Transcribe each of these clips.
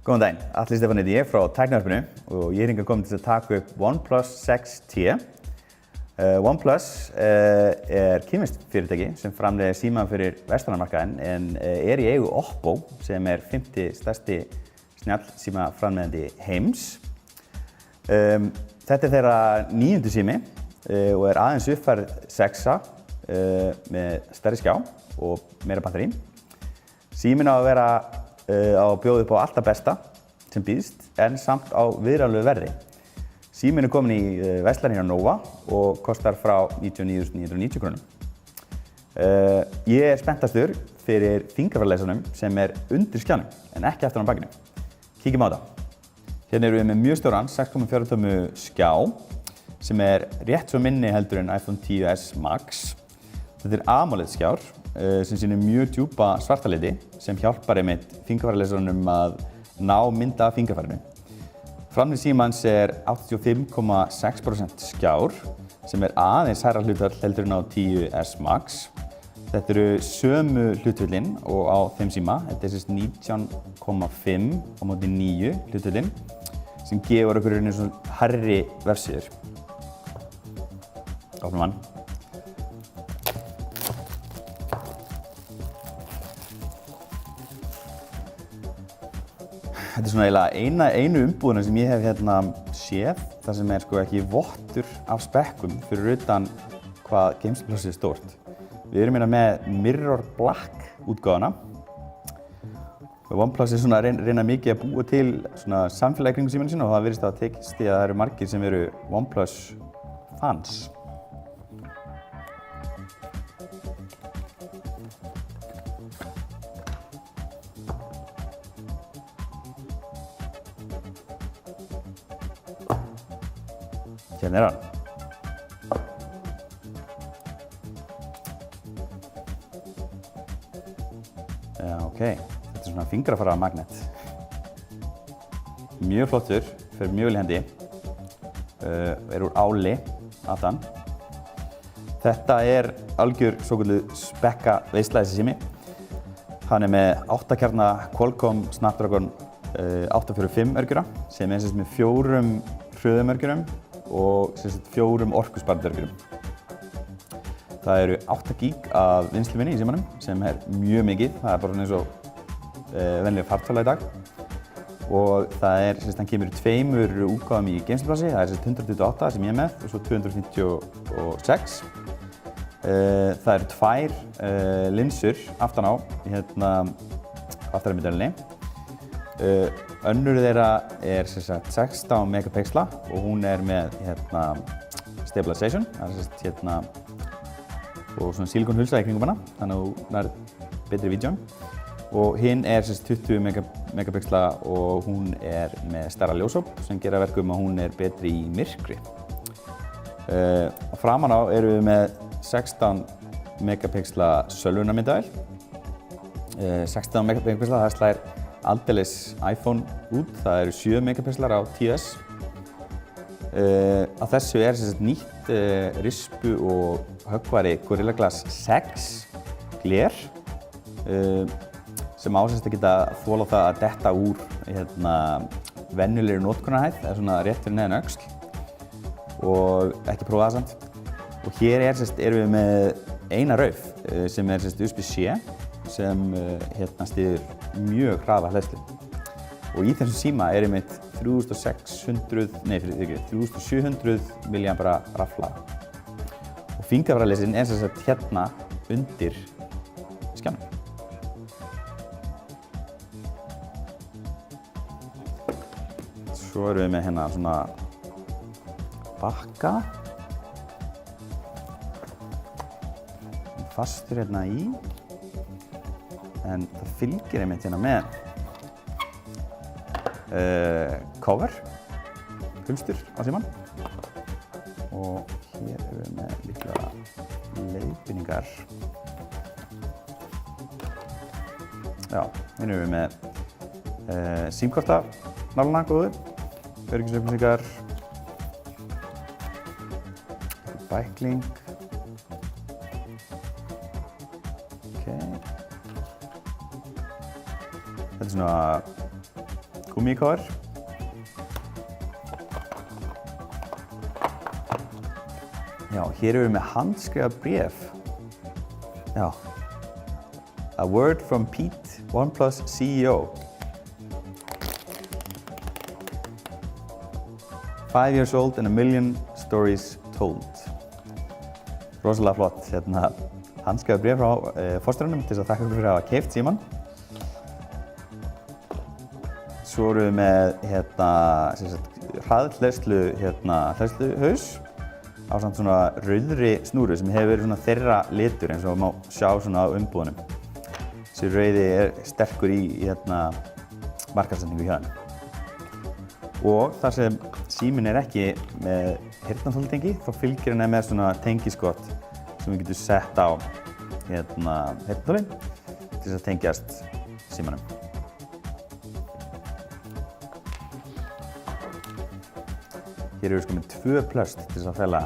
Góðan daginn, Atli Stefán heiti ég frá Tæknivarpinu og ég hingað komin til að taka upp OnePlus 6T. OnePlus er kínverskt fyrirtæki sem framleiðir síma fyrir verslunarmarkaðinn en er í eigu Oppo sem er 5. stærsti snjallsímaframleiðandi heims. Þetta er þeirra 9. sími og er aðeins uppfærð 6 með stærri skjá og meira batteri. Síminn á að vera á að bjóða upp á allt það besta sem býðst en samt á viðráðanlegu verði. Síminn er komin í verslanir hjá Nova og kostar frá 99.990 krónum. Ég er spenntastur fyrir fingrafæralesarnum sem er undir skjánum en ekki aftan á bakinu. Kíkjum á það. Hérna erum við með mjög stóran 6,4 tómu skjá sem er rétt svo minni heldur en iPhone XS Max. Þetta er AMOLED skjár sem sýnir mjög djúpa svarta liti sem hjálpar einmitt fingrafæralesaranum að ná mynd af fingrafærinu. Framhlið símans er 85,6% skjár sem er aðeins hærra hlutfall heldur en á XS Max. Þetta eru sömu hlutföllin og á þeim síma. Þetta er 19,5 á móti 9 hlutföllin sem gefur okkur einu svona hærri vefsíður. Opnum hann. Þetta er svona eiginlega einu umbúðina sem ég hef hérna séð þar sem er sko ekki vottur af spekkum fyrir utan hvað geymsluplássið er stórt. Við erum hérna með Mirror Black útgáfuna. OnePlus er svona að reyna mikið að búa til svona samfélagi kringum símanum sína og það virðist að tekist í að það eru margir sem eru OnePlus fans. Hérna er hann. Já, ok. Þetta er svona fingrafæramagnet. Mjög flottur, fer mjög vel í hendi. Er úr áli aftan. Þetta er algjör svokölluð spekka veisla þessi sími. Hann er með 8 kjarna Qualcomm Snapdragon 845 örgjura sem er með 4 hröðum örgjurum og 4 orkusparandi. Það eru 8 GB af vinnsluminni í símanum sem er mjög mikið. Það er bara eins og venjuleg fartala í dag. Og það er, hann kemur í 2 útgáfum í geymsluplássi. Það er 128 sem ég er með og svo 256. Það eru 2 linsur aftan á, aftar í miðdælinni. Önnur þeirra er 16 megapixla og hún er með stabilization, og svona sílikonhulsa í kringum hana, þannig að hún er betri vídeó. Og hinn er 20 megapixla og hún er með stærra ljósop sem gera verkum að hún er betri í myrkri. Framan á erum við með 16 megapixla sölvunarmyndavél. 16 megapixla, það slær aldeilis iPhone út, það eru 7 megapixlar á XS. Á þessu er nýtt rispu og höggvari Gorilla Glass 6 gler sem á að geta þolað það að detta úr venjulegri notkunarhæð, það er svona rétt fyrir neðan öxl og ekki prófa það samt. Og hér erum við með eina rauf sem er USB-C sem styður mjög hraða hleðslu. Og í þessum síma er einmitt 3700 mAh rafhlaða. Og fingrafæralesarinn er hérna undir skjánum. Svo erum við með hérna svona bakka. Fastur hérna í. En það fylgir einmitt hérna með cover, hulstur á símann. Og hér erum við með líklega leiðbeiningar. Já, hérna erum við með símkortanálina góðu, öryggisupplýsingar, bækling. Þetta er svona gúmmíkóður. Já, hér erum við með handskrifað bréf. Já. A word from Pete, OnePlus CEO. 5 years old and a million stories told. Rosalega flott. Handskrifað bréf frá forstjóranum til þess að þakka ykkur fyrir að hafa keypt símann. Svo erum við með hraðhleðsluhaus ásamt svona rauðri snúru sem hefur verið svona þeirra litur eins og má sjá svona á umbúðunum. Þessi rauði sterkur í markaðssetningu hjá þeim. Og þar sem síminn ekki með heyrnartóltengi, þá fylgir hann með svona tengiskott sem við getum sett á heyrnartólin til þess að tengjast símanum. Hér erum við með 2 plöst til þess að fela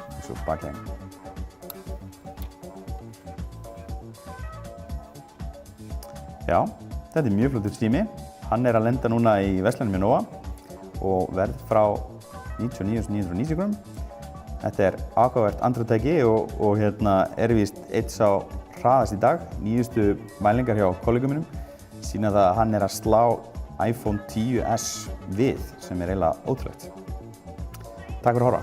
og svo baklegin. Já, þetta mjög flottur sími. Hann að lenda núna í verslanum í Nóa og verð frá 99.990 kr. Þetta áhugavert Android-tæki og víst eitt sá hraðast í dag. Nýjustu mælingar hjá kollegum mínum sýna það að hann að slá iPhone XS við, sem eiginlega ótrúlegt. Takk fyrir að horfa.